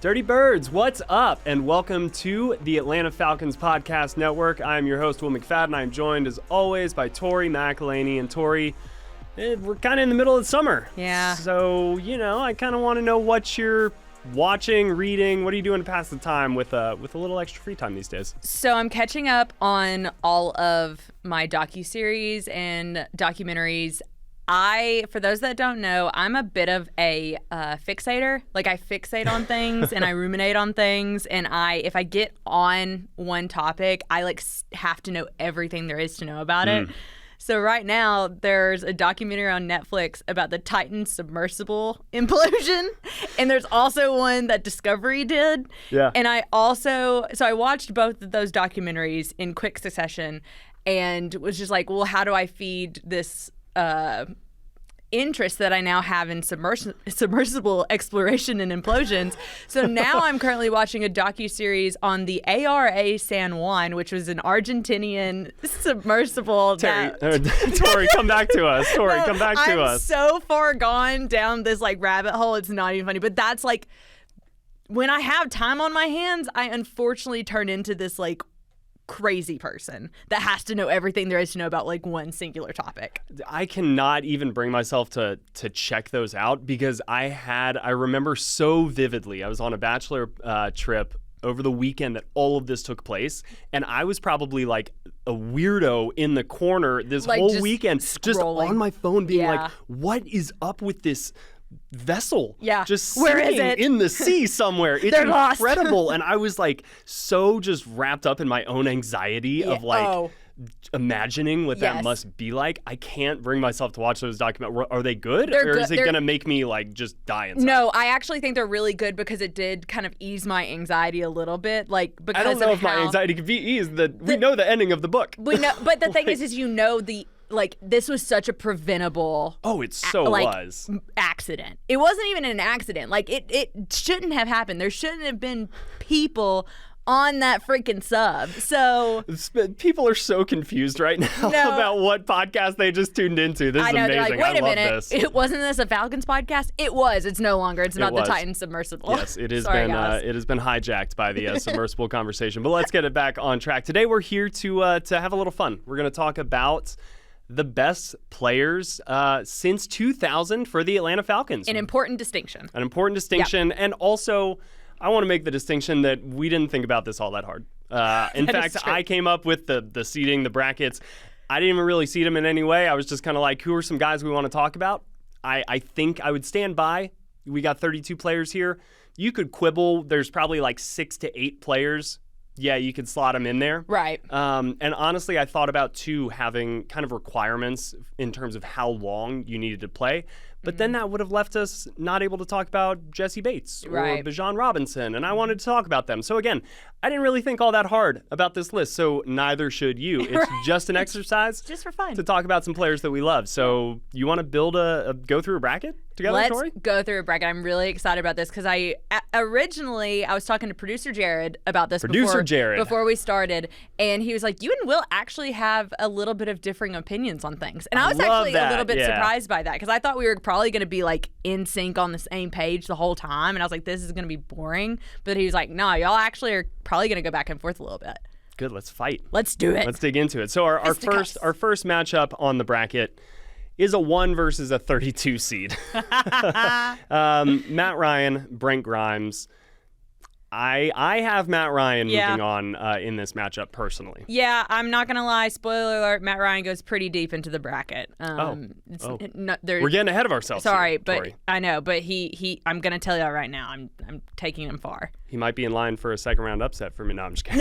Dirty Birds, what's up? And welcome to the Atlanta Falcons Podcast Network. I'm your host, Will McFadden. I'm joined, as always, by Tori McElhaney. And Tori, we're kind of in the middle of summer. Yeah. So, I kind of want to know what you're watching, reading. What are you doing to pass the time with a little extra free time these days? So I'm catching up on all of my docuseries and documentaries. For those that don't know, I'm a bit of a fixator. Like, I fixate on things and I ruminate on things. And if I get on one topic, I have to know everything there is to know about it. So right now, there's a documentary on Netflix about the Titan submersible implosion. And there's also one that Discovery did. Yeah. And I watched both of those documentaries in quick succession and was just like, well, how do I feed this interest that I now have in submersible exploration and implosions? So now I'm currently watching a docuseries on the ARA San Juan, which was an Argentinian submersible. Tori, come back to us. Tori, come back to us. I'm so far gone down this rabbit hole, it's not even funny. But that's when I have time on my hands, I unfortunately turn into this crazy person that has to know everything there is to know about one singular topic. I cannot even bring myself to check those out because I remember so vividly, I was on a bachelor trip over the weekend that all of this took place, and I was probably a weirdo in the corner this whole weekend, just on my phone being what is up with this vessel? Yeah. Just Where is sinking it? in the sea somewhere. It's incredible. And I was so just wrapped up in my own anxiety of imagining what that must be like. I can't bring myself to watch those documentaries. Are they good? Or is it going to make me just die inside? No, I actually think they're really good because it did kind of ease my anxiety a little bit. Because I don't know if my anxiety could be eased. We know the ending of the book. We know, but the thing is this was such a preventable accident. It wasn't even an accident. It shouldn't have happened. There shouldn't have been people on that freaking sub. So people are so confused right now about what podcast they just tuned into. This is amazing. Wait a minute. This. Wasn't this a Falcons podcast? It was. It's no longer. It's about the Titan submersible. Yes, it has been. It has been hijacked by the submersible conversation. But let's get it back on track. Today we're here to have a little fun. We're going to talk about the best players since 2000 for the Atlanta Falcons. An important distinction. Yep. And also, I want to make the distinction that we didn't think about this all that hard. In fact, I came up with the seeding, the brackets. I didn't even really seed them in any way. I was just kind of who are some guys we want to talk about? I think I would stand by. We got 32 players here. You could quibble. There's probably 6 to 8 players. Yeah, you could slot them in there. Right. And honestly, I thought about, too, having kind of requirements in terms of how long you needed to play. But then that would have left us not able to talk about Jesse Bates or Bijan Robinson, and I wanted to talk about them. So again, I didn't really think all that hard about this list, so neither should you. It's just an exercise just for fun to talk about some players that we love. So you want to go through a bracket together, Tori? Let's go through a bracket. I'm really excited about this because originally I was talking to producer Jared about this before we started, and he was like, you and Will actually have a little bit of differing opinions on things. And I was actually a little bit surprised by that because I thought we were probably going to be in sync on the same page the whole time, and I was like, this is going to be boring. But he was like, no, y'all actually are probably going to go back and forth a little bit. Good, let's fight. Let's do it. Let's dig into it. So our first matchup on the bracket is a 1 versus a 32 seed. Matt Ryan, Brent Grimes. I have Matt Ryan moving on in this matchup personally. Yeah, I'm not going to lie. Spoiler alert, Matt Ryan goes pretty deep into the bracket. We're getting ahead of ourselves. Sorry, here, but Tori. I know. But he I'm going to tell you right now, I'm taking him far. He might be in line for a second round upset for me. No, I'm just kidding.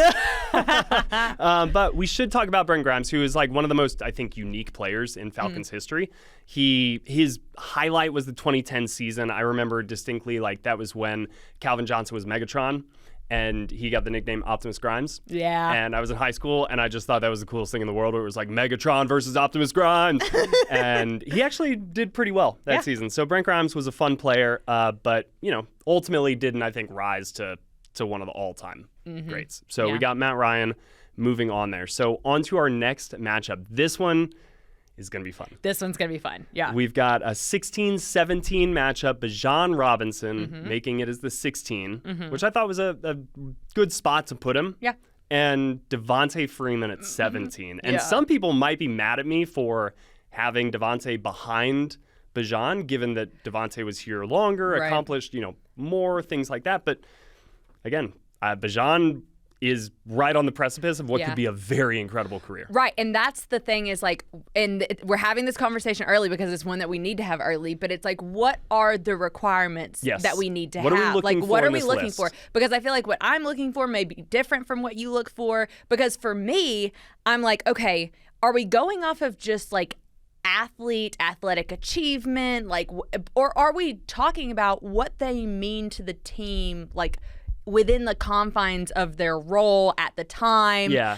But we should talk about Brent Grimes, who is one of the most, I think, unique players in Falcons history. His highlight was the 2010 season. I remember distinctly, that was when Calvin Johnson was Megatron, and he got the nickname Optimus Grimes. Yeah. And I was in high school, and I just thought that was the coolest thing in the world, where it was Megatron versus Optimus Grimes. And he actually did pretty well that season. So Brent Grimes was a fun player, but, ultimately didn't, I think, rise to one of the all-time greats. So we got Matt Ryan moving on there. So on to our next matchup. This one is going to be fun. This one's going to be fun. Yeah. We've got a 16-17 matchup, Bijan Robinson making it as the 16, which I thought was a good spot to put him. Yeah. And Devontae Freeman at 17. And some people might be mad at me for having Devontae behind Bijan, given that Devontae was here longer, accomplished, more, things like that. But again, Bijan is right on the precipice of what could be a very incredible career. Right. And that's the thing is we're having this conversation early because it's one that we need to have early, but it's like, what are the requirements that we need to have? What are we looking for? Because I feel like what I'm looking for may be different from what you look for. Because for me, I'm like, okay, are we going off of just like athletic achievement? Or are we talking about what they mean to the team, within the confines of their role at the time? Yeah.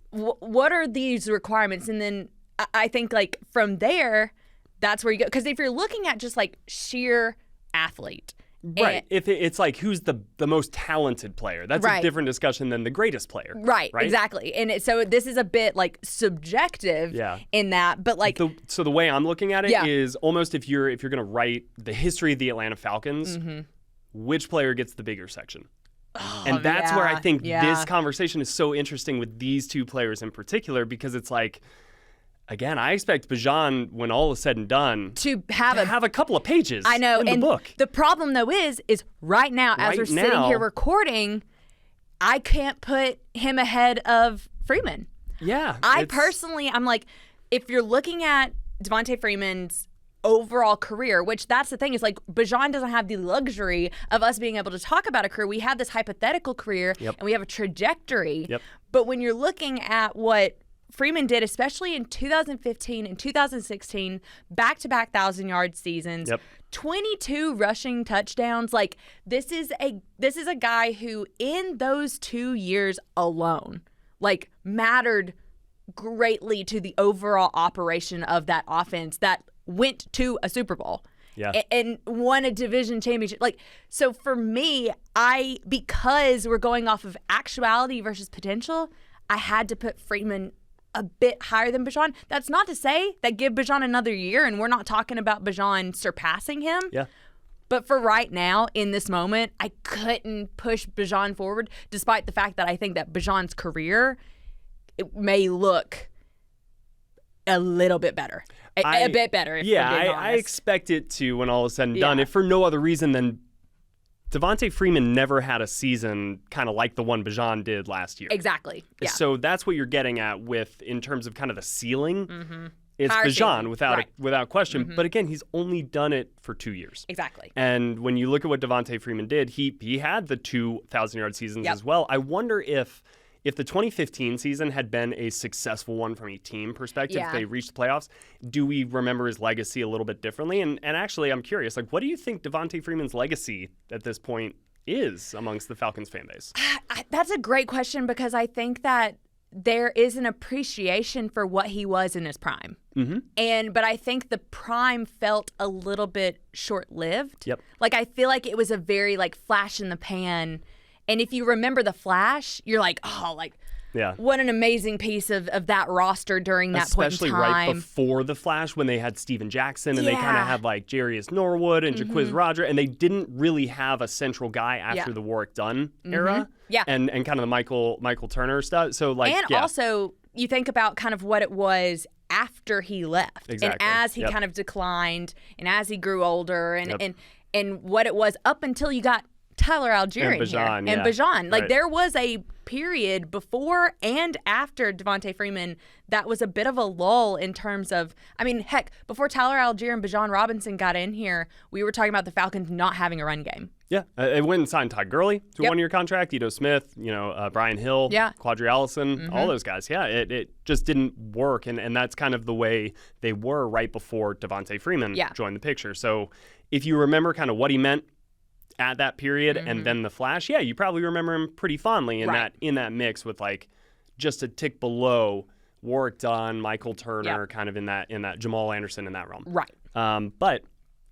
What are these requirements? And then I think from there, that's where you go. Because if you're looking at just sheer athlete. Right. If it's who's the most talented player, that's a different discussion than the greatest player. Right. Exactly. And so this is a bit subjective in that. But so the way I'm looking at it is almost if you're going to write the history of the Atlanta Falcons, which player gets the bigger section? And that's where I think this conversation is so interesting with these two players in particular, because it's again, I expect Bijan, when all is said and done, to have a couple of pages in the book. The problem, though, is right now, as we're sitting here recording, I can't put him ahead of Freeman. Yeah. I'm if you're looking at Devontae Freeman's overall career, which that's the thing, is Bijan doesn't have the luxury of us being able to talk about a career. We have this hypothetical career and we have a trajectory. But when you're looking at what Freeman did, especially in 2015 and 2016, back-to-back 1,000-yard seasons, 22 rushing touchdowns. This is a guy who in those 2 years alone, mattered greatly to the overall operation of that offense that went to a Super Bowl and won a division championship. So for me, because we're going off of actuality versus potential, I had to put Freeman a bit higher than Bijan. That's not to say that give Bijan another year and we're not talking about Bijan surpassing him. Yeah. But for right now, in this moment, I couldn't push Bijan forward, despite the fact that I think that Bijan's career, it may look a little bit better. A bit better, if I'm being honest. I expect it to, when all is said and done, if for no other reason than Devontae Freeman never had a season kind of like the one Bijan did last year. Exactly. Yeah. So that's what you're getting at in terms of kind of the ceiling. It's Bijan without question. But again, he's only done it for 2 years. Exactly. And when you look at what Devontae Freeman did, he had the 2,000-yard seasons as well. I wonder if the 2015 season had been a successful one from a team perspective, if they reached the playoffs, do we remember his legacy a little bit differently? And actually, I'm curious, what do you think Devontae Freeman's legacy at this point is amongst the Falcons fan base? That's a great question, because I think that there is an appreciation for what he was in his prime. But I think the prime felt a little bit short-lived. Yep. I feel like it was a very flash in the pan. And if you remember the Flash, you're what an amazing piece of that roster during that point in time. Especially right before the Flash, when they had Steven Jackson and they kind of had Jarius Norwood and Jaquiz Roger, and they didn't really have a central guy after the Warwick Dunn era. Yeah. And kind of the Michael Turner stuff. So also you think about kind of what it was after he left. Exactly. And as he kind of declined and as he grew older and what it was up until you got Tyler Algier and Bijan, here. And Bijan. There was a period before and after Devontae Freeman that was a bit of a lull in terms of, before Tyler Algier and Bijan Robinson got in here, we were talking about the Falcons not having a run game. Yeah. It went and signed Todd Gurley to a one-year contract, Ito Smith, Brian Hill, Quadri Allison, all those guys. Yeah, it just didn't work. And that's kind of the way they were right before Devontae Freeman joined the picture. So if you remember kind of what he meant at that period and then the Flash, you probably remember him pretty fondly in that mix with just a tick below Warwick Dunn, Michael Turner, kind of in that Jamal Anderson in that realm. Right. But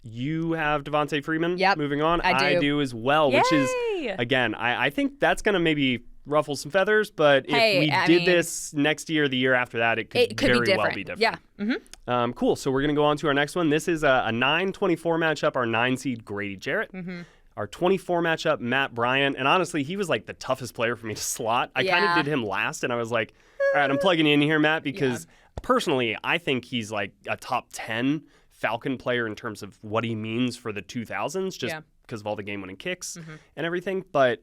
you have Devontae Freeman moving on. I do as well, which is, again, I think that's going to maybe ruffle some feathers, but if we did this next year, the year after that, it could very be well be different. Yeah. Mm-hmm. Cool. So we're going to go on to our next one. This is a 9-24 matchup, our 9-seed Grady Jarrett. Mm-hmm. Our 24 matchup, Matt Bryant. And honestly, he was like the toughest player for me to slot. I kind of did him last, and I was like, all right, I'm plugging you in here, Matt, because personally, I think he's like a top 10 Falcon player in terms of what he means for the 2000s, just because of all the game-winning kicks and everything. But,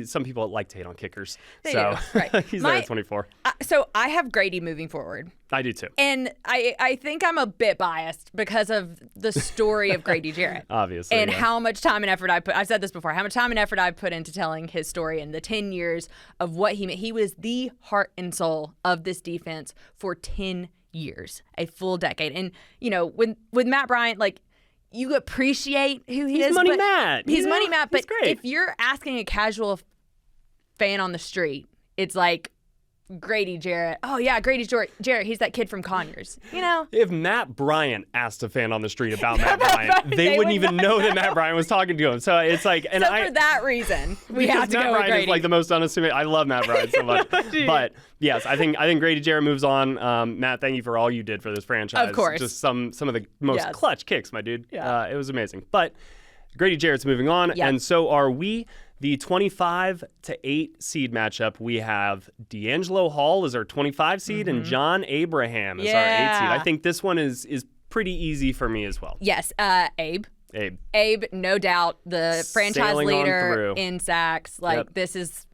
some people like to hate on kickers. They do. Right. He's there at 24. So I have Grady moving forward. I do too. And I think I'm a bit biased because of the story of Grady Jarrett. Obviously. And how much time and effort I've said this before, how much time and effort I've put into telling his story and the 10 years of what he was the heart and soul of this defense for 10 years, a full decade. And, with Matt Bryant, like, you appreciate who he is. He's Money Matt. He's Money Matt. But great. if you're asking a casual fan on the street, it's like, Grady Jarrett. Oh, yeah, Grady Jarrett. He's that kid from Conyers. If Matt Bryant asked a fan on the street about Matt Bryant, they wouldn't even know that Matt Bryant was talking to him. So it's like, and for that reason, we have to Matt go Bryant with Grady. is like the most unassuming. I love Matt Bryant so much, but yes, I think Grady Jarrett moves on. Matt, thank you for all you did for this franchise. Of course, just some of the most clutch kicks, my dude. Yeah. It was amazing. But Grady Jarrett's moving on, and so are we. The 25-8 seed matchup, we have D'Angelo Hall as our 25 seed and John Abraham as our 8 seed. I think this one is pretty easy for me as well. Yes, Abe, no doubt, the franchise Sailing leader in sacks. Like, this is...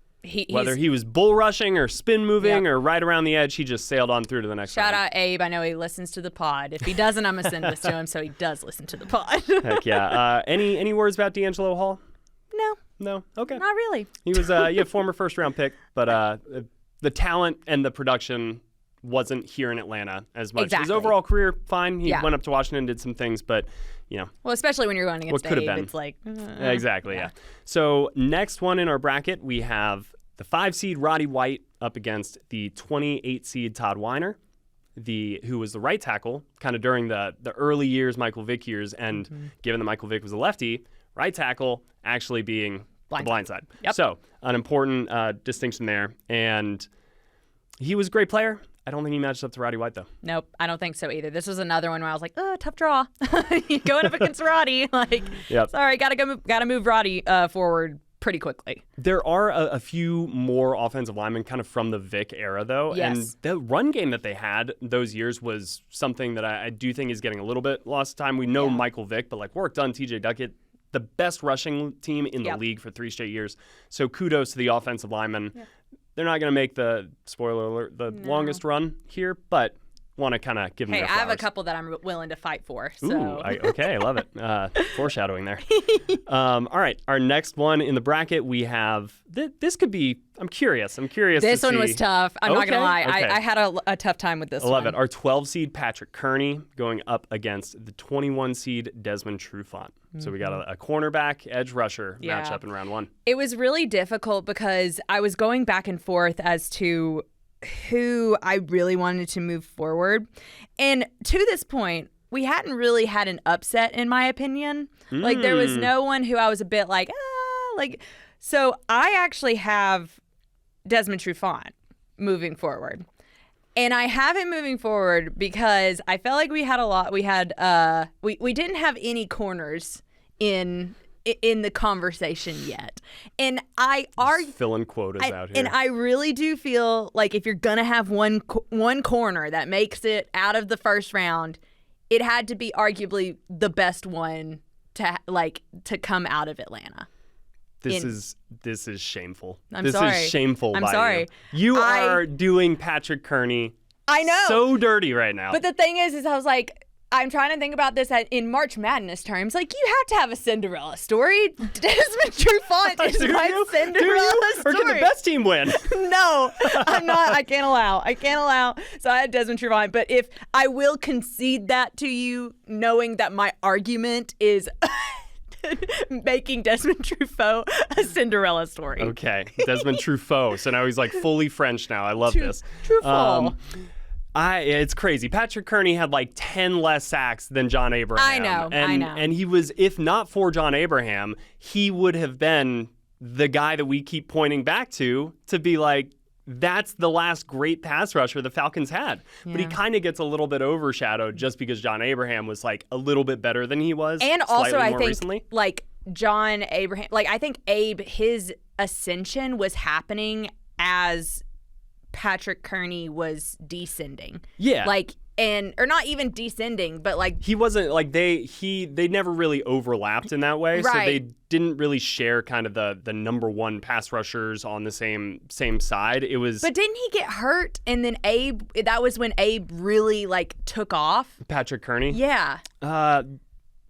Whether he was bull rushing or spin moving or right around the edge, he just sailed on through to the next round. Shout out Abe. I know he listens to the pod. If he doesn't, I'm going to send this to him, so he does listen to the pod. Heck yeah. Any words about D'Angelo Hall? No? Okay. Not really. He was a former first-round pick, but the talent and the production wasn't here in Atlanta as much. Exactly. His overall career, fine. He went up to Washington, did some things, but, Well, especially when you're going against Abe, it's like... Exactly, yeah. So next one in our bracket, we have the 5-seed Roddy White up against the 28-seed Todd Weiner, who was the right tackle kind of during the early years, Michael Vick years, and given that Michael Vick was a lefty, right tackle actually being the blind side. Yep. So an important distinction there. And he was a great player. I don't think he matched up to Roddy White, though. Nope, I don't think so either. This was another one where I was like, tough draw. Going up against Roddy. Like, sorry, gotta move Roddy forward pretty quickly. There are a few more offensive linemen kind of from the Vick era, though. Yes. And the run game that they had those years was something that I do think is getting a little bit lost time. We know Michael Vick, but like work done, TJ Duckett, the best rushing team in the league for 3 straight years. So kudos to the offensive linemen. Yeah. They're not going to make the, spoiler alert, the longest run here, but want to kind of give them their flowers. I have a couple that I'm willing to fight for. So. Ooh, okay, I love it. Foreshadowing there. All right, our next one in the bracket, we have, this could be, I'm curious This one was tough. I'm not going to lie. Okay. I had a tough time with this one. I love it. Our 12-seed Patrick Kearney going up against the 21-seed Desmond Trufant. So we got a cornerback, edge rusher matchup in round 1. It was really difficult because I was going back and forth as to who I really wanted to move forward. And to this point, we hadn't really had an upset, in my opinion. Like, there was no one who I was a bit like, so I actually have Desmond Trufant moving forward. And I have him moving forward because I felt like we had a lot. We had we didn't have any corners in the conversation yet, and I are filling quotas out here. And I really do feel like if you're gonna have one corner that makes it out of the first round, it had to be arguably the best one to come out of Atlanta. This is shameful. I'm sorry. This is shameful. I'm sorry. You are doing Patrick Kearney. I know. So dirty right now. But the thing is I was like, I'm trying to think about this in March Madness terms. Like, you have to have a Cinderella story. Desmond Trufant is my Cinderella story. Or can the best team win? No, I'm not. I can't allow. So I had Desmond Trufant. But if I will concede that to you, knowing that my argument is making Desmond Truffaut a Cinderella story. Okay, Desmond Truffaut. So now he's like fully French now. I love this. Truffaut. It's crazy. Patrick Kearney had like 10 less sacks than John Abraham. I know. And he was, if not for John Abraham, he would have been the guy that we keep pointing back to be like, that's the last great pass rusher the Falcons had. Yeah. But he kind of gets a little bit overshadowed just because John Abraham was like a little bit better than he was. And also, I think recently. Like John Abraham, like I think Abe, his ascension was happening as Patrick Kearney was descending. Yeah. Like, or not even descending, but like he wasn't like they never really overlapped in that way. Right. So they didn't really share kind of the number one pass rushers on the same side. It was. But didn't he get hurt? And then Abe, that was when Abe really like took off. Patrick Kearney? Yeah.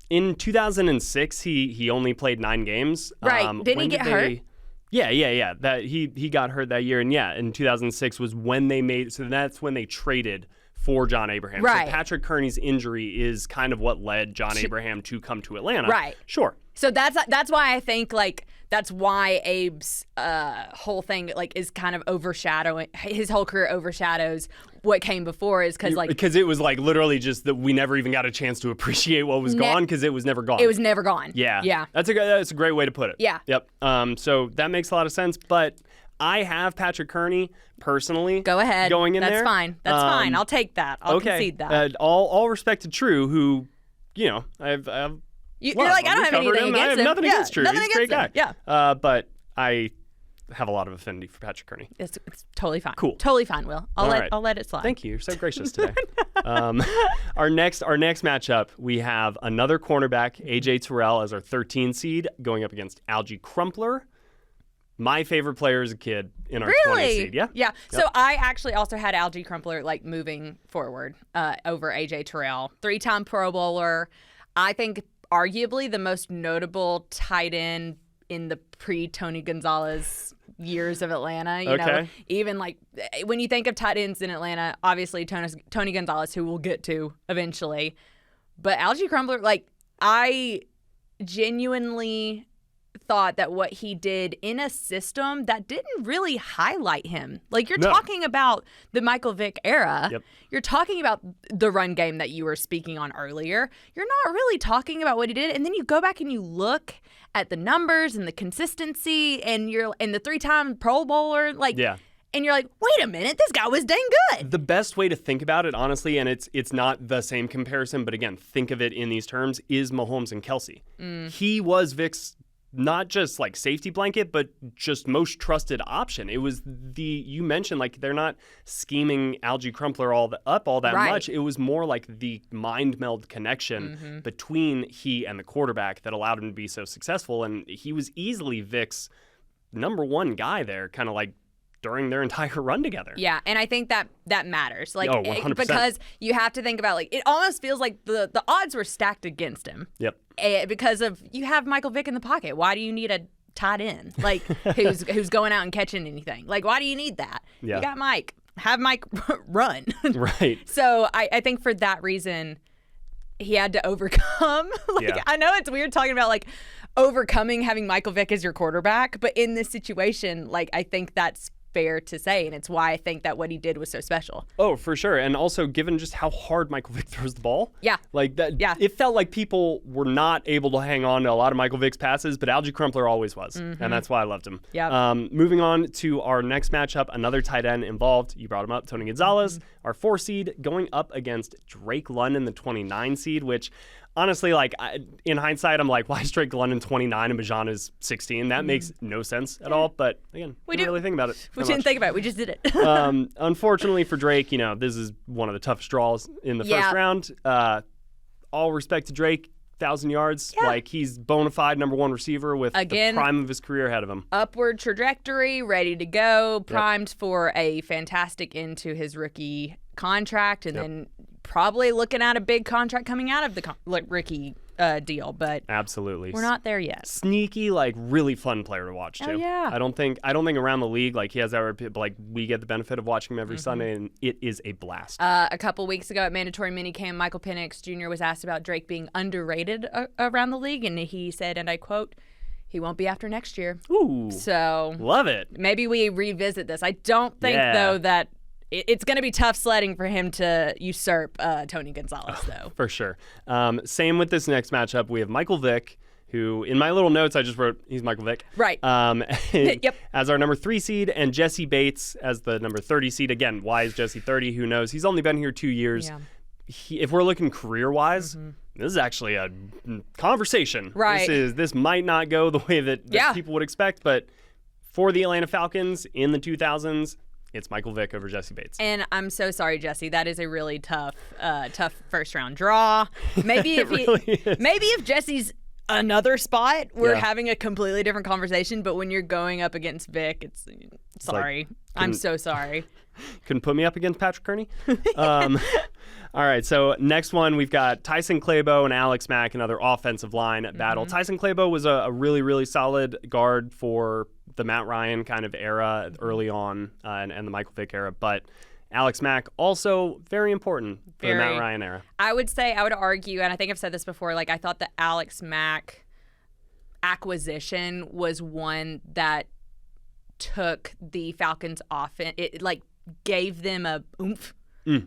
In 2006, he only played 9 games. Right. Didn't he get hurt? Yeah. That he got hurt that year, and in 2006 was when they made. So that's when they traded for John Abraham. Right. So Patrick Kearney's injury is kind of what led John Abraham to come to Atlanta. Right. Sure. So that's why I think like that's why Abe's whole thing like is kind of overshadowing, his whole career overshadows what came before, is because it was like literally just that we never even got a chance to appreciate what was gone because it was never gone. It was never gone. Yeah. That's a great way to put it. Yeah. Yep. So that makes a lot of sense, but I have Patrick Kearney personally. Go ahead. Going in That's there. Fine. That's fine. I'll take that. I'll concede that. All respect to True, who, I've you're like, I don't have anything against him. I have nothing against True. He's a great guy. Yeah. But I have a lot of affinity for Patrick Kearney. It's totally fine. Cool. Totally fine, Will. I'll let it slide. Thank you. You're so gracious today. Our next matchup, we have another cornerback, AJ Terrell, as our 13 seed, going up against Algie Crumpler. My favorite player as a kid in our 20 seed. Yeah. Yeah. So I actually also had Algie Crumpler like moving forward over AJ Terrell. 3-time Pro Bowler. I think arguably the most notable tight end in the pre-Tony Gonzalez years of Atlanta. You know, even like when you think of tight ends in Atlanta, obviously Tony Gonzalez, who we'll get to eventually. But Algie Crumpler, like I genuinely thought that what he did in a system that didn't really highlight him. Like you're talking about the Michael Vick era. Yep. You're talking about the run game that you were speaking on earlier. You're not really talking about what he did. And then you go back and you look at the numbers and the consistency and the 3-time Pro Bowler. Like, and you're like, wait a minute, this guy was dang good. The best way to think about it, honestly, and it's not the same comparison, but again, think of it in these terms, is Mahomes and Kelsey. He was Vick's not just like safety blanket, but just most trusted option. It was you mentioned like they're not scheming Algie Crumpler all that much. It was more like the mind meld connection between he and the quarterback that allowed him to be so successful. And he was easily Vick's number one guy there, kind of like during their entire run together. Yeah, and I think that matters. Like 100%. Because you have to think about like it almost feels like the odds were stacked against him. Yep. Because of you have Michael Vick in the pocket. Why do you need a tight end like who's going out and catching anything? Like why do you need that? Yeah. You got Mike. Have Mike run. Right. So I think for that reason he had to overcome. I know it's weird talking about like overcoming having Michael Vick as your quarterback, but in this situation, like I think that's fair to say, and it's why I think that what he did was so special. Oh, for sure. And also given just how hard Michael Vick throws the ball. Yeah. Like that. Yeah. It felt like people were not able to hang on to a lot of Michael Vick's passes, but Algie Crumpler always was. And that's why I loved him. Yeah. Moving on to our next matchup, another tight end involved. You brought him up, Tony Gonzalez, our 4 seed, going up against Drake London, the 29 seed, which honestly, like in hindsight, I'm like, why is Drake London 29 and Bijan is 16? That makes no sense at all. But again, we didn't really think about it. We didn't think about it. We just did it. Unfortunately for Drake, this is one of the toughest draws in the first round. All respect to Drake, 1,000 yards. Yeah. Like he's bona fide number 1 receiver with the prime of his career ahead of him. Upward trajectory, ready to go, primed for a fantastic end to his rookie contract, and then probably looking at a big contract coming out of the rookie deal, but absolutely we're not there yet. Sneaky, like really fun player to watch too. Oh, yeah. I don't think around the league like he has that, but like we get the benefit of watching him every Sunday, and it is a blast. A couple weeks ago at mandatory minicamp, Michael Penix Jr. was asked about Drake being underrated around the league, and he said, and I quote, "He won't be after next year." Ooh, so love it. Maybe we revisit this. I don't think though that. It's going to be tough sledding for him to usurp Tony Gonzalez, though. For sure. Same with this next matchup. We have Michael Vick, who in my little notes I just wrote he's Michael Vick. Right. Yep. As our number 3 seed, and Jesse Bates as the number 30 seed. Again, why is Jesse 30? Who knows? He's only been here 2 years. Yeah. If we're looking career-wise, this is actually a conversation. Right. This might not go the way that people would expect, but for the Atlanta Falcons in the 2000s, it's Michael Vick over Jesse Bates. And I'm so sorry, Jesse. That is a really tough first-round draw. Maybe if Jesse's another spot, we're having a completely different conversation. But when you're going up against Vick, it's sorry. I'm so sorry. Couldn't put me up against Patrick Kearney. All right, so next one, we've got Tyson Clabo and Alex Mack, another offensive line battle. Tyson Clabo was a really, really solid guard for the Matt Ryan kind of era early on and the Michael Vick era. But Alex Mack also very important for the Matt Ryan era. I would argue, and I think I've said this before, like I thought the Alex Mack acquisition was one that took the Falcons offense. It like gave them a oomph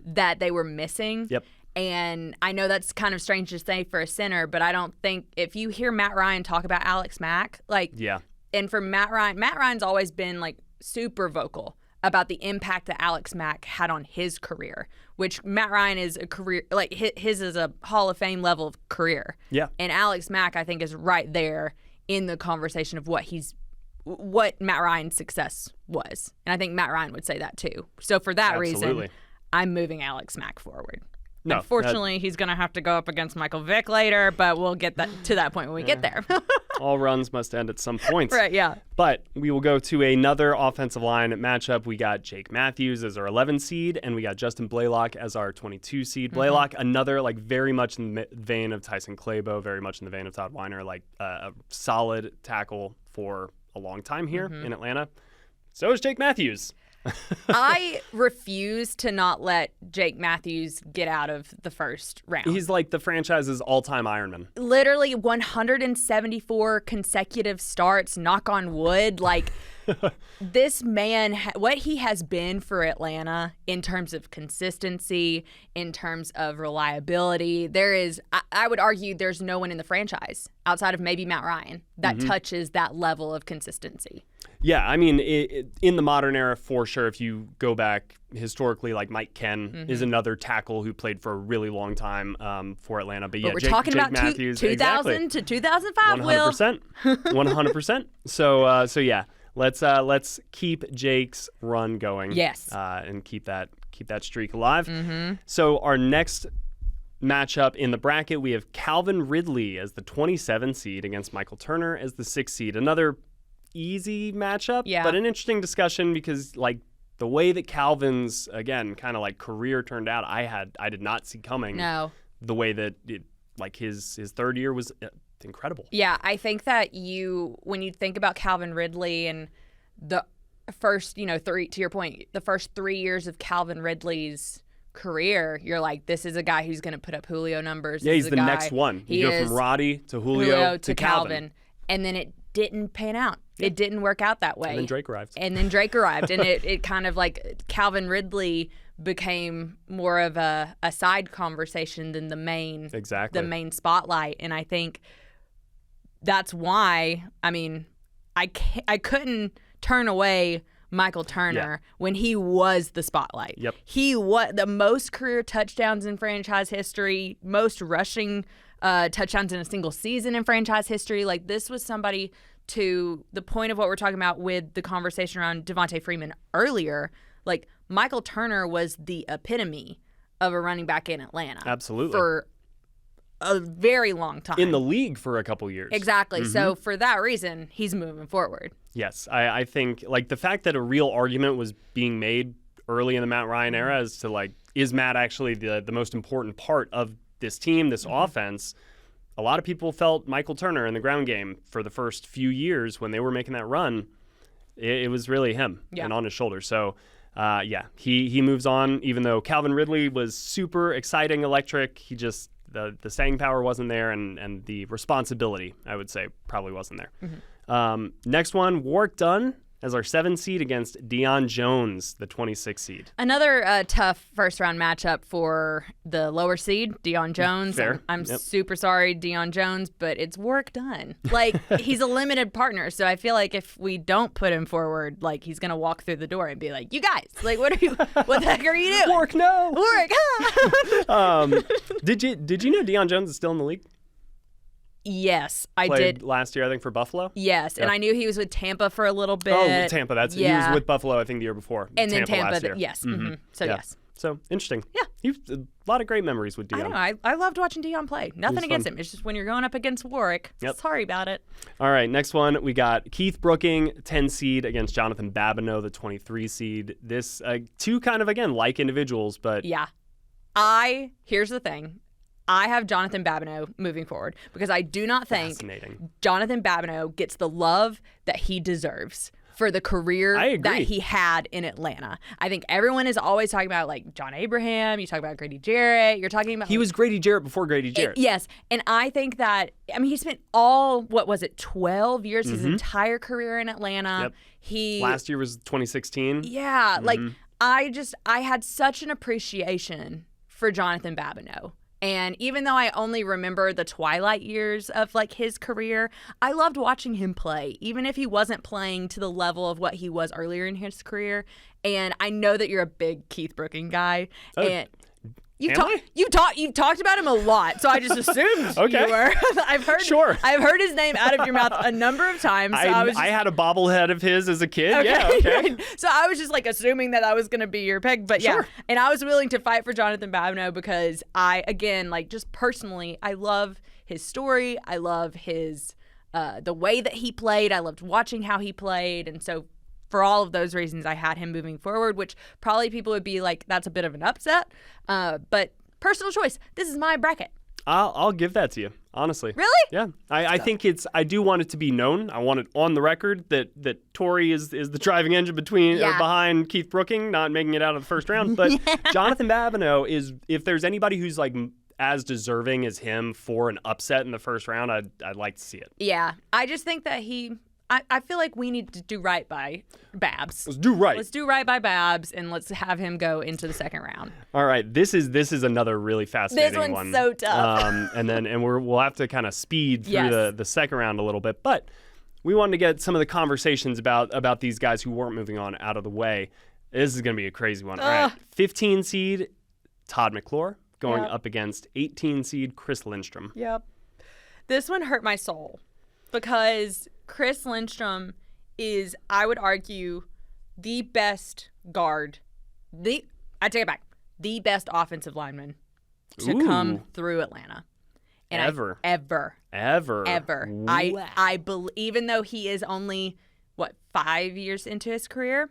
that they were missing. Yep. And I know that's kind of strange to say for a center, but I don't think if you hear Matt Ryan talk about Alex Mack, and for Matt Ryan's always been like super vocal about the impact that Alex Mack had on his career, which Matt Ryan is a career, like his is a Hall of Fame level of career. Yeah. And Alex Mack, I think, is right there in the conversation of what Matt Ryan's success was. And I think Matt Ryan would say that too. So for that reason, I'm moving Alex Mack forward. No, unfortunately, he's going to have to go up against Michael Vick later, but we'll get to that point when we get there. All runs must end at some point. Right, yeah. But we will go to another offensive line matchup. We got Jake Matthews as our 11 seed, and we got Justin Blaylock as our 22 seed. Blaylock, another like very much in the vein of Tyson Clabo, very much in the vein of Todd Weiner, like a solid tackle for a long time here in Atlanta. So is Jake Matthews. I refuse to not let Jake Matthews get out of the first round. He's like the franchise's all-time Ironman. Literally 174 consecutive starts, knock on wood. Like, this man, what he has been for Atlanta in terms of consistency, in terms of reliability, I would argue there's no one in the franchise outside of maybe Matt Ryan that touches that level of consistency. Yeah, I mean, in the modern era, for sure, if you go back historically, like Mike Ken is another tackle who played for a really long time for Atlanta. But yeah, we're talking Jake about Matthews, 2000 to 2005, 100%, 100%. So yeah, let's keep Jake's run going. Yes, and keep that streak alive. So our next matchup in the bracket, we have Calvin Ridley as the 27 seed against Michael Turner as the 6 seed. Another easy matchup, but an interesting discussion because like the way that Calvin's again kind of like career turned out, I did not see coming. No, the way that his third year was incredible. Yeah, I think that when you think about Calvin Ridley and the first, to your point, the first 3 years of Calvin Ridley's career, you're like, this is a guy who's going to put up Julio numbers. Yeah, he's the next one. You go from Roddy to Julio to Calvin. And then it didn't pan out. Yeah. It didn't work out that way. And then Drake arrived. And it kind of like Calvin Ridley became more of a side conversation than the main spotlight. And I think that's why, I mean, I couldn't turn away Michael Turner when he was the spotlight. Yep. He was the most career touchdowns in franchise history, most rushing touchdowns in a single season in franchise history. Like, this was somebody, to the point of what we're talking about with the conversation around Devontae Freeman earlier, like Michael Turner was the epitome of a running back in Atlanta. Absolutely. For a very long time. In the league for a couple years. Exactly. So for that reason, he's moving forward. Yes. I think like the fact that a real argument was being made early in the Matt Ryan era as to like, is Matt actually the most important part of this team, this offense? A lot of people felt Michael Turner in the ground game for the first few years when they were making that run. It was really him and on his shoulders. So, he moves on, even though Calvin Ridley was super exciting, electric. He just, the staying power wasn't there, and the responsibility, I would say, probably wasn't there. Next one, Warwick Dunn as our 7 seed against Deion Jones, the 26 seed. Another tough first-round matchup for the lower seed, Deion Jones. Fair. I'm super sorry, Deion Jones, but it's work done. Like, he's a limited partner, so I feel like if we don't put him forward, like, he's going to walk through the door and be like, you guys, like, what the heck are you doing? Work, no. Work, huh? Did you know Deion Jones is still in the league? Yes, I Played did. last year, I think, for Buffalo. Yes, and I knew he was with Tampa for a little bit. Oh, Tampa. He was with Buffalo, I think, the year before. And then Tampa last year. yes. Mm-hmm. So, yes. So, interesting. Yeah. A lot of great memories with Deion. I know. I loved watching Deion play. Nothing against him. It's just when you're going up against Warwick. Yep. Sorry about it. All right, next one. We got Keith Brooking, 10 seed, against Jonathan Babineau, the 23 seed. This, two kind of, again, like individuals, but... Yeah. Here's the thing. I have Jonathan Babineau moving forward because I do not think Jonathan Babineau gets the love that he deserves for the career that he had in Atlanta. I think everyone is always talking about, like, John Abraham. You talk about Grady Jarrett. You're talking about... He was Grady Jarrett before Grady Jarrett. Yes. And I think that, I mean, he spent 12 years, his entire career in Atlanta. Yep. Last year was 2016. Yeah. Like, I had such an appreciation for Jonathan Babineau. And even though I only remember the twilight years of, like, his career, I loved watching him play, even if he wasn't playing to the level of what he was earlier in his career. And I know that you're a big Keith Brooking guy. And you've talked about him a lot, so I just assumed you were. I've heard his name out of your mouth a number of times. So I had a bobblehead of his as a kid. Okay. Yeah, okay. So I was just, like, assuming that was going to be your pick, but yeah. And I was willing to fight for Jonathan Babineau because just personally, I love his story. I love his the way that he played. I loved watching how he played, and so for all of those reasons, I had him moving forward, which probably people would be like, that's a bit of an upset. But personal choice. This is my bracket. I'll give that to you, honestly. Really? Yeah. I think I do want it to be known. I want it on the record that Tori is the driving engine behind Keith Brooking, not making it out of the first round. But Jonathan Babineau is, if there's anybody who's like as deserving as him for an upset in the first round, I'd like to see it. Yeah. I just think that I feel like we need to do right by Babs. Let's do right. Let's do right by Babs, and let's have him go into the second round. All right, this is another really fascinating one. This one's so tough. We'll have to kind of speed through the second round a little bit, but we wanted to get some of the conversations about these guys who weren't moving on out of the way. This is going to be a crazy one. All right, 15 seed Todd McClure going up against 18 seed Chris Lindstrom. Yep. This one hurt my soul because Chris Lindstrom is, I would argue, the best guard. I take it back. The best offensive lineman to come through Atlanta. And ever. Wow. I believe, even though he is only 5 years into his career,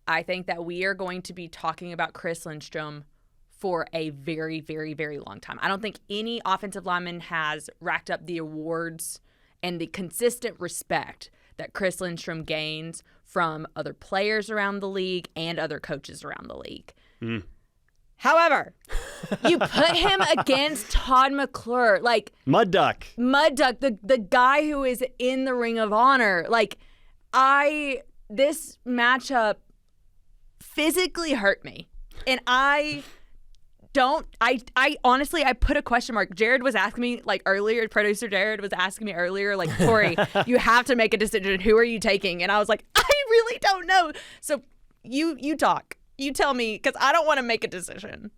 I think that we are going to be talking about Chris Lindstrom for a very, very, very long time. I don't think any offensive lineman has racked up the awards and the consistent respect that Chris Lindstrom gains from other players around the league and other coaches around the league. However, you put him against Todd McClure, like Mud Duck, the guy who is in the Ring of Honor. Like, this matchup physically hurt me, and I honestly, I put a question mark. Jared was asking me, like, earlier, producer Jared was asking me earlier, like, Tori, you have to make a decision. Who are you taking? And I was like, I really don't know. So you talk. You tell me, because I don't want to make a decision.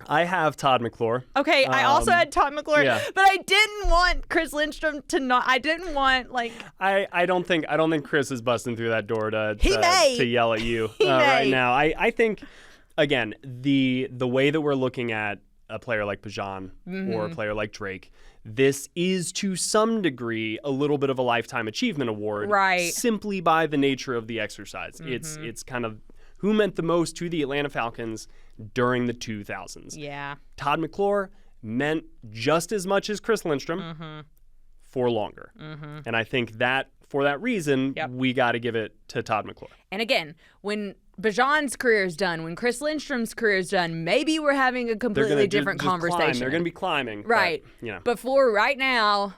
I have Todd McClure. Okay, I also had Todd McClure, but I didn't want Chris Lindstrom to not. I didn't want, like. I don't think Chris is busting through that door to yell at you right now. I think. Again, the way that we're looking at a player like Bijan or a player like Drake, this is to some degree a little bit of a lifetime achievement award, right? Simply by the nature of the exercise. It's kind of who meant the most to the Atlanta Falcons during the 2000s. Yeah. Todd McClure meant just as much as Chris Lindstrom for longer, and I think that for that reason we got to give it to Todd McClure. And again, when Bijan's career is done, when Chris Lindstrom's career is done, maybe we're having a completely different conversation. They're going to be climbing. Right. But, But for right now,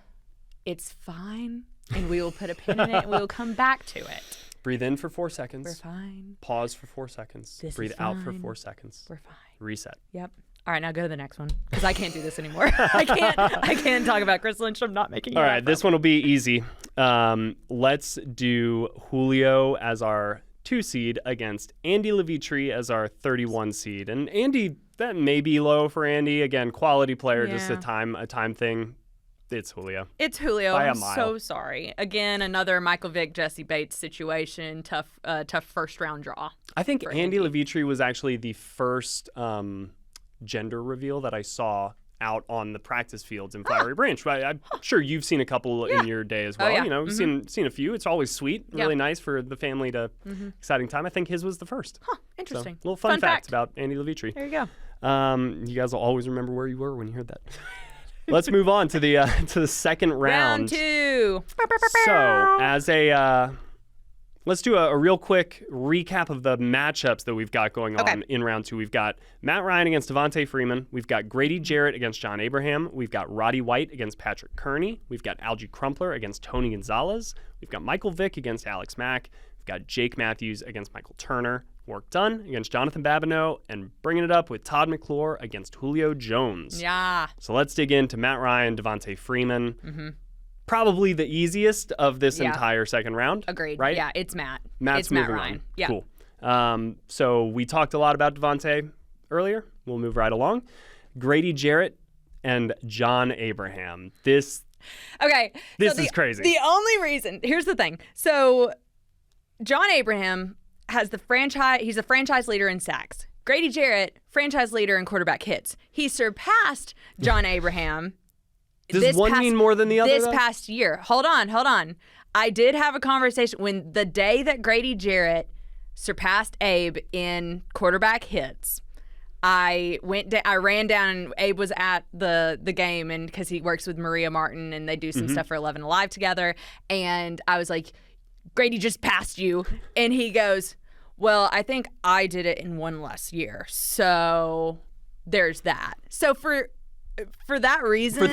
it's fine, and we will put a pin in it, and we will come back to it. Breathe in for 4 seconds. We're fine. Pause for 4 seconds. This Breathe is out for fine. 4 seconds. We're fine. Reset. Yep. All right, now go to the next one because I can't do this anymore. I can't talk about Chris Lynch. I'm not making it. All right, this one will be easy. Let's do Julio as our 2 seed against Andy Levitri as our 31 seed. And Andy, that may be low for Andy. Again, quality player, just a time thing. It's Julio. It's Julio. By a I'm mile. so sorry. Again, another Michael Vick, Jesse Bates situation. Tough first round draw. I think Andy Levitri was actually the first gender reveal that I saw out on the practice fields in Flowery Branch. I'm sure you've seen a couple in your day as well. Oh, yeah. You know, seen a few. It's always sweet, really nice for the family to exciting time. I think his was the first. Huh, interesting. So, little fun fact about Andy Levitri. There you go. You guys will always remember where you were when you heard that. Let's move on to the second round. Round 2. So, as let's do a real quick recap of the matchups that we've got going on in round 2. We've got Matt Ryan against Devontae Freeman. We've got Grady Jarrett against John Abraham. We've got Roddy White against Patrick Kearney. We've got Algie Crumpler against Tony Gonzalez. We've got Michael Vick against Alex Mack. We've got Jake Matthews against Michael Turner. Work done against Jonathan Babineau, and bringing it up with Todd McClure against Julio Jones. Yeah. So let's dig into Matt Ryan, Devontae Freeman. Probably the easiest of this entire second round. Agreed. Right? Yeah, it's Matt. It's Matt Ryan. On. Yeah. Cool. So we talked a lot about Devontae earlier. We'll move right along. Grady Jarrett and John Abraham. This is crazy. The only reason, here's the thing. So John Abraham has he's the franchise leader in sacks. Grady Jarrett, franchise leader in quarterback hits. He surpassed John Abraham. Does one mean more than the other? This past year. Hold on. I did have a conversation when the day that Grady Jarrett surpassed Abe in quarterback hits. I ran down, and Abe was at the game, and because he works with Maria Martin and they do some stuff for 11 Alive together, and I was like, Grady just passed you, and he goes, well, I think I did it in one less year, so there's that. So for that reason,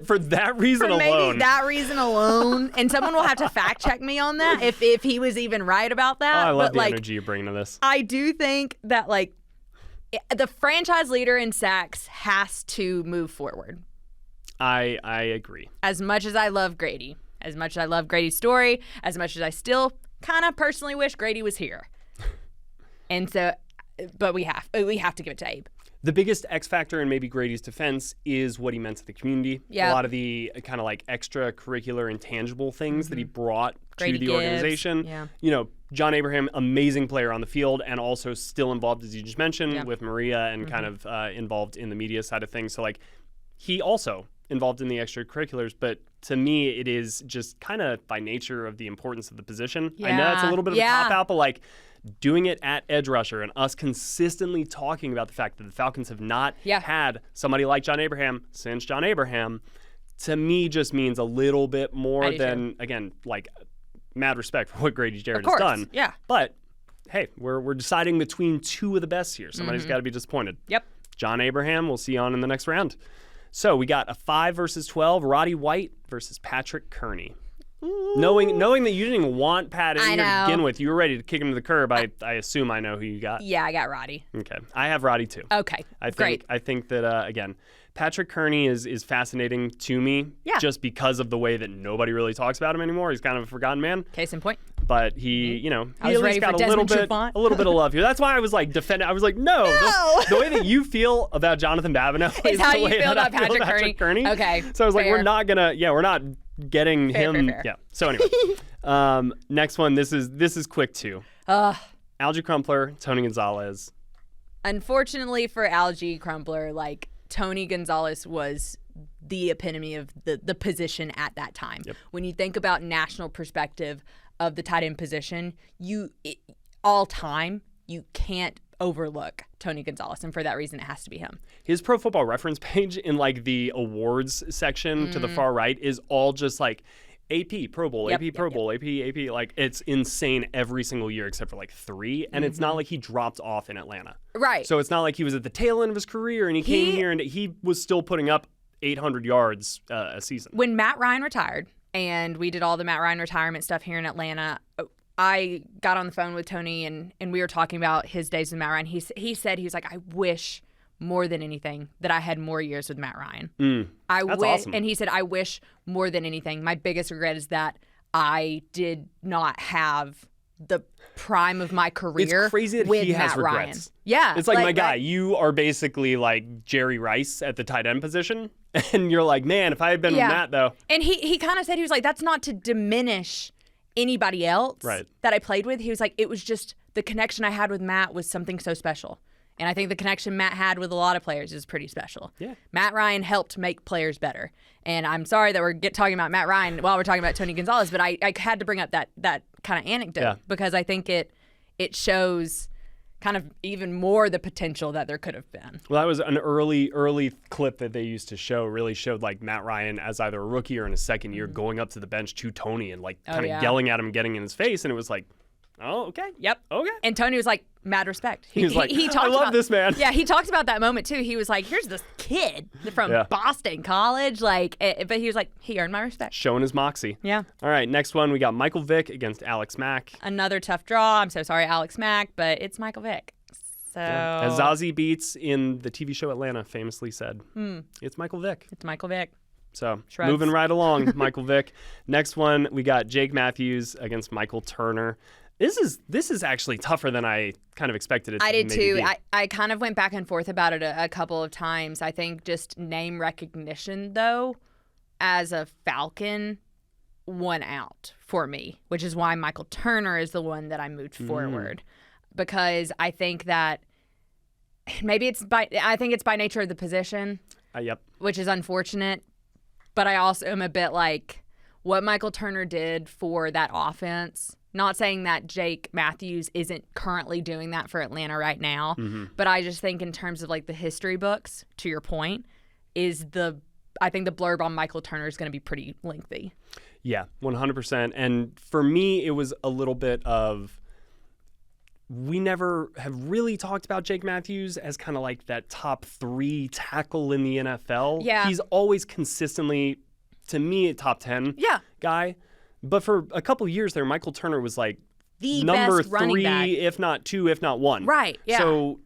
for that reason alone, maybe that reason alone, and someone will have to fact check me on that if he was even right about that. I love the energy you're bringing to this. I do think that the franchise leader in sacks has to move forward. I agree. As much as I love Grady, as much as I love Grady's story, as much as I still kind of personally wish Grady was here. And so, but we have to give it to Abe. The biggest X factor in maybe Grady's defense is what he meant to the community. Yeah. A lot of the kind of extracurricular and tangible things that he brought Grady to the gives. organization. Yeah. You know, John Abraham, amazing player on the field and also still involved, as you just mentioned, with Maria and kind of involved in the media side of things. So he also involved in the extracurriculars, but to me, it is just kind of by nature of the importance of the position. Yeah. I know it's a little bit of a cop-out, but doing it at edge rusher and us consistently talking about the fact that the Falcons have not had somebody like John Abraham since John Abraham, to me just means a little bit more than, again, mad respect for what Grady Jarrett has done. Yeah. But, hey, we're deciding between two of the best here. Somebody's got to be disappointed. Yep. John Abraham, we'll see you on in the next round. So we got a 5 versus 12, Roddy White versus Patrick Kearney. Knowing that you didn't even want Pat in here to begin with, you were ready to kick him to the curb. I assume I know who you got. Yeah, I got Roddy. Okay. I have Roddy too. Okay, great. I think that, again, Patrick Kearney is fascinating to me just because of the way that nobody really talks about him anymore. He's kind of a forgotten man. Case in point. But he, he I was at least ready got for a little Desmond bit of love here. That's why I was defending. I was like, no. The way that you feel about Jonathan Babineau is how the you way feel that about I feel about Patrick Kearney. Okay. So I was like, fair. we're not getting him. Fair. Yeah. So anyway, next one. This is quick too. Algie Crumpler, Tony Gonzalez. Unfortunately for Algie Crumpler, Tony Gonzalez was the epitome of the position at that time. Yep. When you think about national perspective of the tight end position, all time, you can't overlook Tony Gonzalez, and for that reason, it has to be him. His Pro Football Reference page in the awards section to the far right is all just AP, Pro Bowl, AP, Pro Bowl, AP. It's insane every single year except for 3. And it's not like he dropped off in Atlanta. Right. So it's not like he was at the tail end of his career and he came here and he was still putting up 800 yards a season. When Matt Ryan retired, and we did all the Matt Ryan retirement stuff here in Atlanta, I got on the phone with Tony and we were talking about his days with Matt Ryan. He said, he was like, I wish more than anything that I had more years with Matt Ryan. That's awesome. And he said, I wish more than anything. My biggest regret is that I did not have the prime of my career. It's crazy that with he has Matt regrets. Ryan. Yeah. It's like my guy, you are basically like Jerry Rice at the tight end position. And you're like, man, if I had been with Matt, though. And he kind of said, he was like, that's not to diminish anybody else that I played with. He was like, it was just the connection I had with Matt was something so special. And I think the connection Matt had with a lot of players is pretty special. Yeah. Matt Ryan helped make players better. And I'm sorry that we're talking about Matt Ryan while we're talking about Tony Gonzalez, but I had to bring up that kind of anecdote because I think it shows kind of even more the potential that there could have been. Well, that was an early clip that they used to show, really showed like Matt Ryan as either a rookie or in his second year going up to the bench to Tony and like kind of yelling at him, getting in his face. And it was like, oh, okay. Yep. Okay. And Tony was like, mad respect. He was like, I love this man. Yeah, he talked about that moment too. He was like, here's this kid from Boston College. Like, but he was like, he earned my respect. Showing his moxie. Yeah. All right, next one, we got Michael Vick against Alex Mack. Another tough draw. I'm so sorry, Alex Mack, but it's Michael Vick. So. As Zazie Beetz in the TV show Atlanta famously said, it's Michael Vick. It's Michael Vick. So Shrugs. Moving right along, Michael Vick. Next one, we got Jake Matthews against Michael Turner. This is actually tougher than I kind of expected it to be. I did too. I kind of went back and forth about it a couple of times. I think just name recognition, though, as a Falcon, won out for me, which is why Michael Turner is the one that I moved forward. Because I think that maybe I think it's by nature of the position, which is unfortunate. But I also am a bit like what Michael Turner did for that offense. Not saying that Jake Matthews isn't currently doing that for Atlanta right now, but I just think in terms of like the history books, to your point, I think the blurb on Michael Turner is going to be pretty lengthy. Yeah, 100%. And for me, it was a little bit of, we never have really talked about Jake Matthews as kind of like that top 3 tackle in the NFL. Yeah. He's always consistently, to me, a top 10 guy. But for a couple years there, Michael Turner was like the number best running 3, back. if not 2, if not 1. Right, yeah. So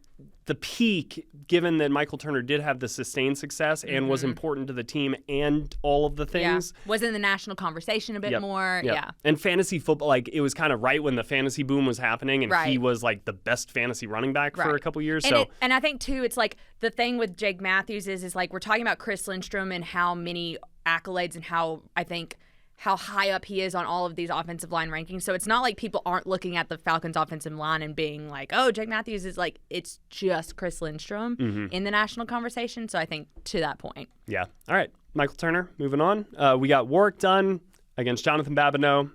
the peak, given that Michael Turner did have the sustained success and was important to the team and all of the things. Yeah. Was in the national conversation a bit more. Yeah. And fantasy football, like it was kind of right when the fantasy boom was happening and he was like the best fantasy running back for a couple years. And I think too, it's like the thing with Jake Matthews is like we're talking about Chris Lindstrom and how many accolades and how high up he is on all of these offensive line rankings. So it's not like people aren't looking at the Falcons offensive line and being like, oh, Jake Matthews is like, it's just Chris Lindstrom in the national conversation. So I think to that point. Yeah. All right. Michael Turner, moving on. We got Warwick Dunn against Jonathan Babineau.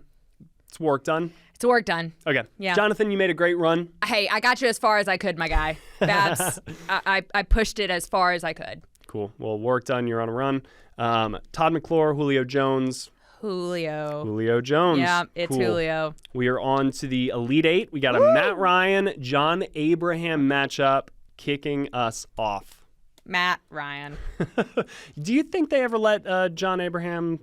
It's Warwick Dunn. It's Warwick Dunn. Okay. Yeah. Jonathan, you made a great run. Hey, I got you as far as I could, my guy. Babs, I pushed it as far as I could. Cool. Well, Warwick Dunn, you're on a run. Todd McClure, Julio Jones. Julio Jones. Yeah, it's cool. Julio. We are on to the Elite Eight. We got a Matt Ryan, John Abraham matchup kicking us off. Matt Ryan. Do you think they ever let John Abraham,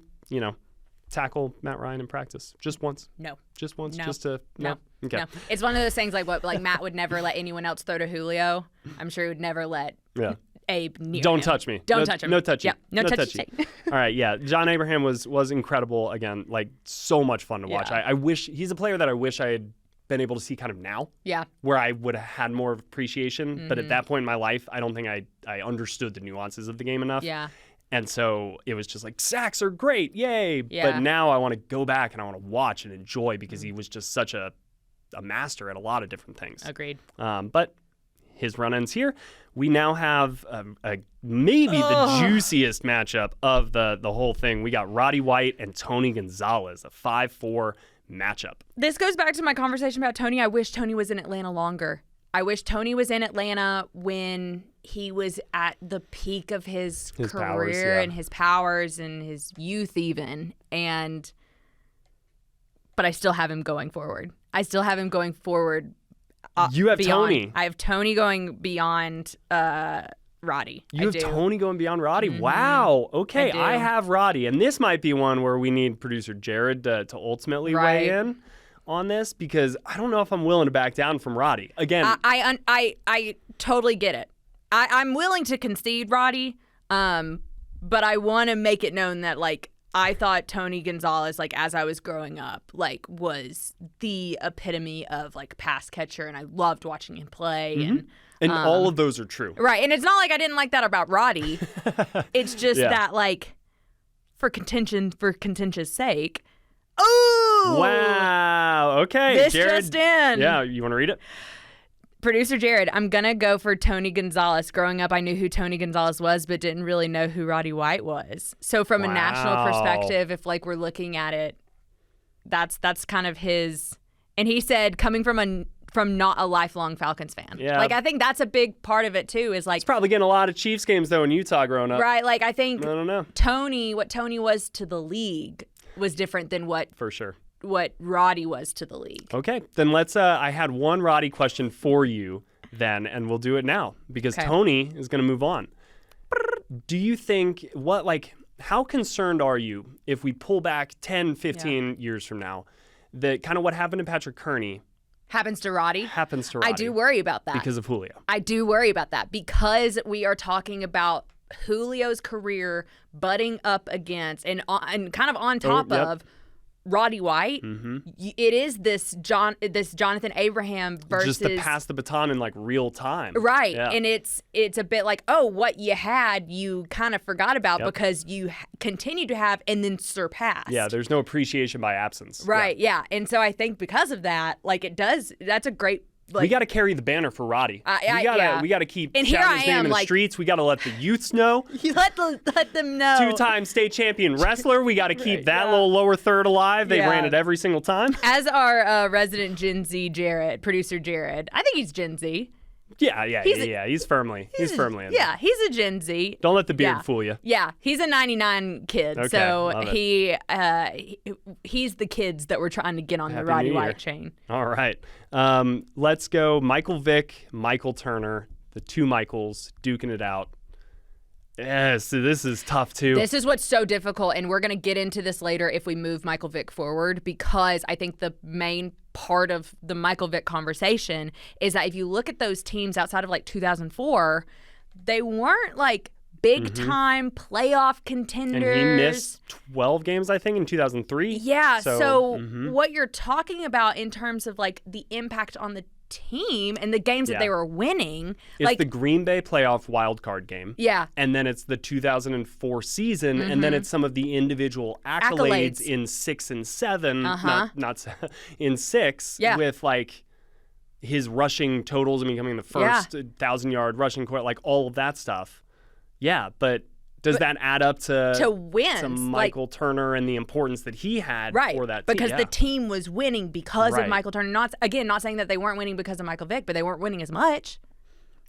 tackle Matt Ryan in practice? Just once? No. Just once? No. Just to... No. Okay. No. It's one of those things like Matt would never let anyone else throw to Julio. I'm sure he would never let... Abe near Don't him. touch me. Don't touch him. No touchy. Yeah, no touchy. All right, yeah. John Abraham was incredible. Again, like so much fun to watch. I wish he's a player that I wish I had been able to see kind of now. Yeah. Where I would have had more appreciation. But at that point in my life, I don't think I understood the nuances of the game enough. Yeah. And so it was just like, sacks are great, yay. Yeah. But now I want to go back and I want to watch and enjoy because he was just such a master at a lot of different things. Agreed. But his run ends here. We now have maybe the juiciest matchup of the whole thing. We got Roddy White and Tony Gonzalez, a 5-4 matchup. This goes back to my conversation about Tony. I wish Tony was in Atlanta longer. I wish Tony was in Atlanta when he was at the peak of his career powers, and his powers and his youth even. But I still have him going forward. You have beyond, Tony. I have Tony going beyond Roddy. You have Tony going beyond Roddy? Wow. Okay, I have Roddy. And this might be one where we need producer Jared to ultimately weigh in. on this because I don't know if I'm willing to back down from Roddy. Again, I totally get it. I'm willing to concede Roddy, but I want to make it known that, like, I thought Tony Gonzalez, like, as I was growing up, like, was the epitome of, like, pass catcher, and I loved watching him play. And all of those are true. Right, and it's not like I didn't like that about Roddy. It's just that, like, for contentious sake. Oh! Wow. Okay. This Jared, just in. Yeah, you want to read it? Producer Jared, I'm going to go for Tony Gonzalez. Growing up, I knew who Tony Gonzalez was, but didn't really know who Roddy White was. So from a national perspective, if, like, we're looking at it, that's kind of his. And he said, coming from not a lifelong Falcons fan. Yeah. Like, I think that's a big part of it, too, is, like. He's probably getting a lot of Chiefs games, though, in Utah growing up. Right. Like, I think I don't know. what Tony was to the league was different than what Roddy was to the league. Okay, then let's. I had one Roddy question for you then, and we'll do it now because Tony is going to move on. Do you think how concerned are you if we pull back 10, 15 years from now, that kind of what happened to Patrick Kearney happens to Roddy? I do worry about that because of Julio. I do worry about that because we are talking about Julio's career butting up against and kind of on top of Roddy White. It is this Jonathan Abraham versus just to pass the baton in like real time, right? Yeah. And it's a bit like, oh, what you had, you kind of forgot about because you continue to have and then surpassed. Yeah, there's no appreciation by absence. Right? Yeah, and so I think because of that, like it does. That's a great. Like, we got to carry the banner for Roddy. We got to keep shouting his name in the streets. We got to let the youths know. You let them know. 2-time state champion wrestler. We got to keep that little lower third alive. They ran it every single time. As our resident Gen Z producer Jared, I think he's Gen Z. Yeah. He's firmly in there. Yeah, he's a Gen Z. Don't let the beard fool you. Yeah, he's a 99 kid. Okay, so he's the kids that we're trying to get on the Roddy White chain. All right. Let's go Michael Vick, Michael Turner, the two Michaels duking it out. Yes, so this is tough too. This is what's so difficult, and we're going to get into this later if we move Michael Vick forward, because I think the main part of the Michael Vick conversation is that if you look at those teams outside of like 2004, they weren't like big time playoff contenders. And he missed 12 games, I think, in 2003. Yeah, so what you're talking about in terms of like the impact on the team and the games that they were winning. It's like the Green Bay playoff wildcard game. Yeah. And then it's the 2004 season, and then it's some of the individual accolades in 6 and 7, not in 6, with like his rushing totals and becoming the first 1,000-yard rushing court, like all of that stuff. Yeah, but does that add up to wins? To Michael Turner and the importance that he had for that team? Because the team was winning because of Michael Turner. Not saying that they weren't winning because of Michael Vick, but they weren't winning as much.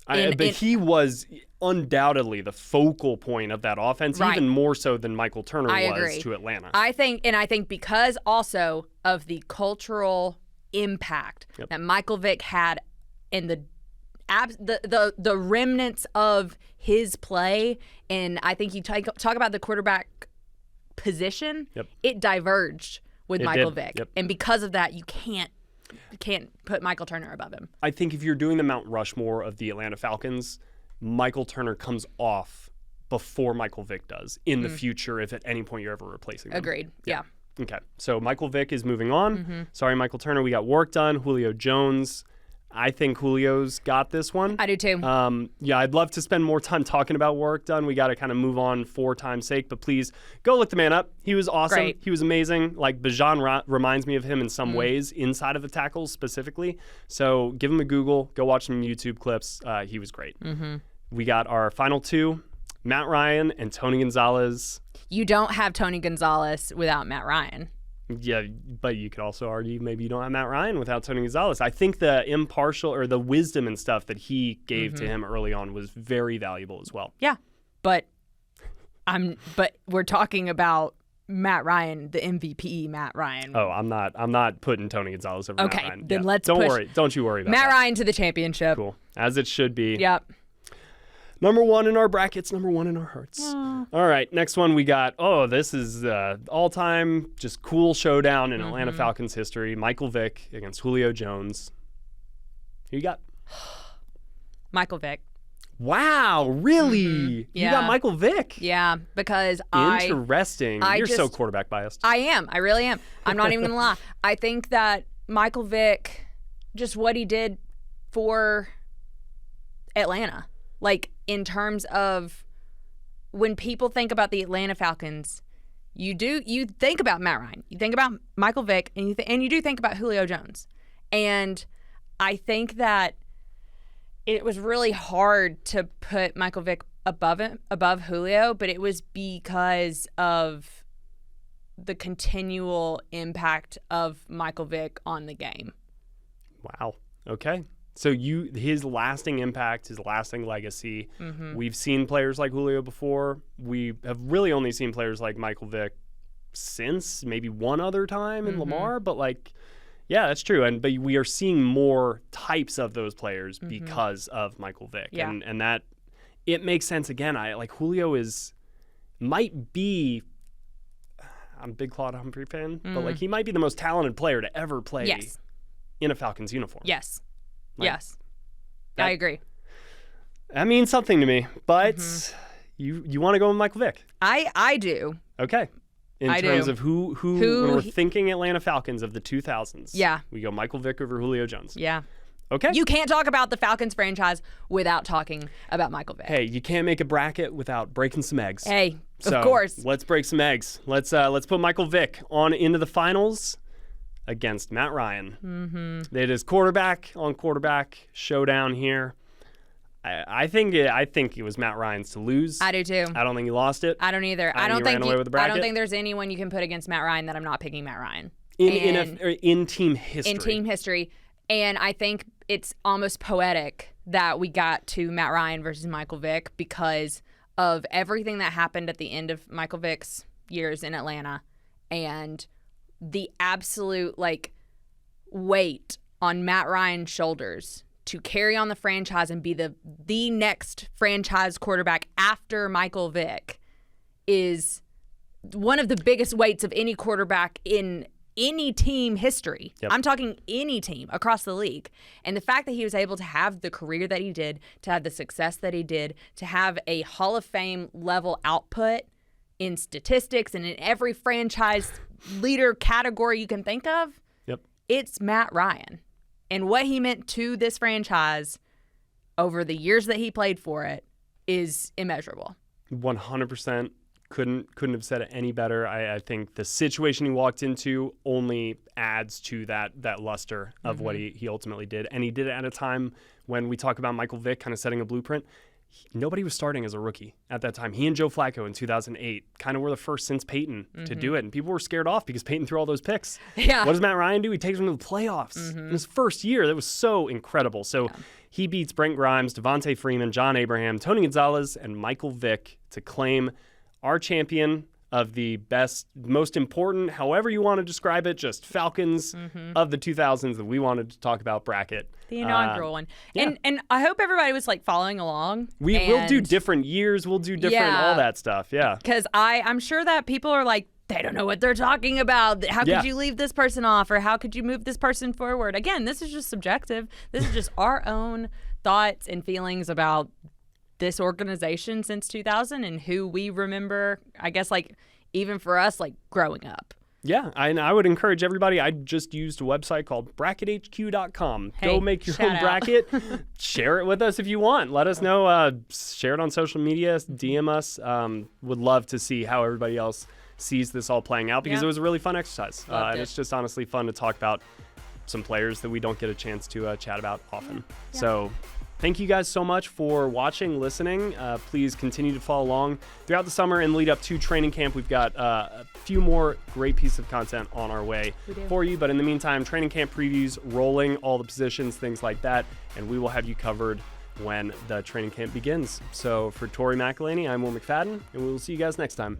But he was undoubtedly the focal point of that offense, even more so than Michael Turner was to Atlanta. I think because also of the cultural impact that Michael Vick had in the remnants of his play, and I think you talk about the quarterback position, it diverged with Michael Vick. And because of that, you can't put Michael Turner above him. I think if you're doing the Mount Rushmore of the Atlanta Falcons, Michael Turner comes off before Michael Vick does in the future if at any point you're ever replacing them. Agreed. Yeah. Okay. So Michael Vick is moving on. Sorry, Michael Turner. We got work done. Julio Jones. I think Julio's got this one. I do too. I'd love to spend more time talking about work done. We got to kind of move on for time's sake, but please go look the man up. He was awesome. Great. He was amazing. Like Bijan reminds me of him in some ways inside of the tackles specifically. So give him a Google. Go watch some YouTube clips. He was great. We got our final two, Matt Ryan and Tony Gonzalez. You don't have Tony Gonzalez without Matt Ryan. Yeah, but you could also argue maybe you don't have Matt Ryan without Tony Gonzalez. I think the impartial or the wisdom and stuff that he gave to him early on was very valuable as well. Yeah, but we're talking about Matt Ryan, the MVP Matt Ryan. Oh, I'm not putting Tony Gonzalez over Matt Ryan. Okay, then let's Don't worry. Don't you worry about Matt that. Ryan to the championship. Cool. As it should be. Yep. Number one in our brackets, number one in our hearts. All right, next one we got, this is all-time just cool showdown in Atlanta Falcons history. Michael Vick against Julio Jones. Who you got? Michael Vick. Wow, really? Yeah. You got Michael Vick? Yeah, because Interesting. You're so quarterback biased. I am. I really am. I'm not even going to lie. I think that Michael Vick, just what he did for Atlanta, like in terms of when people think about the Atlanta Falcons, you think about Matt Ryan, you think about Michael Vick, and you do think about Julio Jones. And I think that it was really hard to put Michael Vick above Julio, but it was because of the continual impact of Michael Vick on the game. Wow. Okay. So his lasting impact, his lasting legacy. We've seen players like Julio before. We have really only seen players like Michael Vick since maybe one other time in Lamar, but yeah, that's true. But we are seeing more types of those players because of Michael Vick. Yeah. And that it makes sense again. Julio might be, I'm a big Claude Humphrey fan, but he might be the most talented player to ever play in a Falcons uniform. Yes. Yes. I agree. That means something to me. But you want to go with Michael Vick? I do. Okay. In terms of who when we're thinking Atlanta Falcons of the 2000s, we go Michael Vick over Julio Jones. Yeah. Okay. You can't talk about the Falcons franchise without talking about Michael Vick. Hey, you can't make a bracket without breaking some eggs. Hey, of course. Let's break some eggs. Let's put Michael Vick on into the finals against Matt Ryan. It is quarterback on quarterback showdown here. I think it was Matt Ryan's to lose. I do too. I don't think he lost it. I don't either. I don't think there's anyone you can put against Matt Ryan that I'm not picking Matt Ryan. In team history. In team history. And I think it's almost poetic that we got to Matt Ryan versus Michael Vick because of everything that happened at the end of Michael Vick's years in Atlanta and the absolute weight on Matt Ryan's shoulders to carry on the franchise and be the next franchise quarterback after Michael Vick is one of the biggest weights of any quarterback in any team history. Yep. I'm talking any team across the league. And the fact that he was able to have the career that he did, to have the success that he did, to have a Hall of Fame level output in statistics and in every franchise leader category you can think of, it's Matt Ryan. And what he meant to this franchise over the years that he played for it is immeasurable. 100%. Couldn't have said it any better. I think the situation he walked into only adds to that luster of what he ultimately did. And he did it at a time when we talk about Michael Vick kind of setting a blueprint. Nobody was starting as a rookie at that time. He and Joe Flacco in 2008 kind of were the first since Peyton to do it. And people were scared off because Peyton threw all those picks. Yeah. What does Matt Ryan do? He takes them to the playoffs in his first year. That was so incredible. So he beats Brent Grimes, Devontae Freeman, John Abraham, Tony Gonzalez, and Michael Vick to claim our champion of the best, most important, however you want to describe it, just Falcons of the 2000s that we wanted to talk about bracket. The inaugural one. Yeah. And I hope everybody was following along. We'll do different years. We'll do different all that stuff. Yeah. Because I'm sure that people are like, they don't know what they're talking about. How could you leave this person off? Or how could you move this person forward? Again, this is just subjective. This is just our own thoughts and feelings about this organization since 2000 and who we remember, I guess, even for us, growing up. Yeah, I would encourage everybody. I just used a website called brackethq.com. Hey, go make your own bracket. Share it with us if you want. Let us know. Share it on social media. DM us. Would love to see how everybody else sees this all playing out because it was a really fun exercise. And it's just honestly fun to talk about some players that we don't get a chance to chat about often. Yeah. So thank you guys so much for watching, listening. Please continue to follow along throughout the summer and lead up to training camp. We've got a few more great pieces of content on our way for you. But in the meantime, training camp previews, rolling all the positions, things like that. And we will have you covered when the training camp begins. So for Tori McElhaney, I'm Will McFadden, and we will see you guys next time.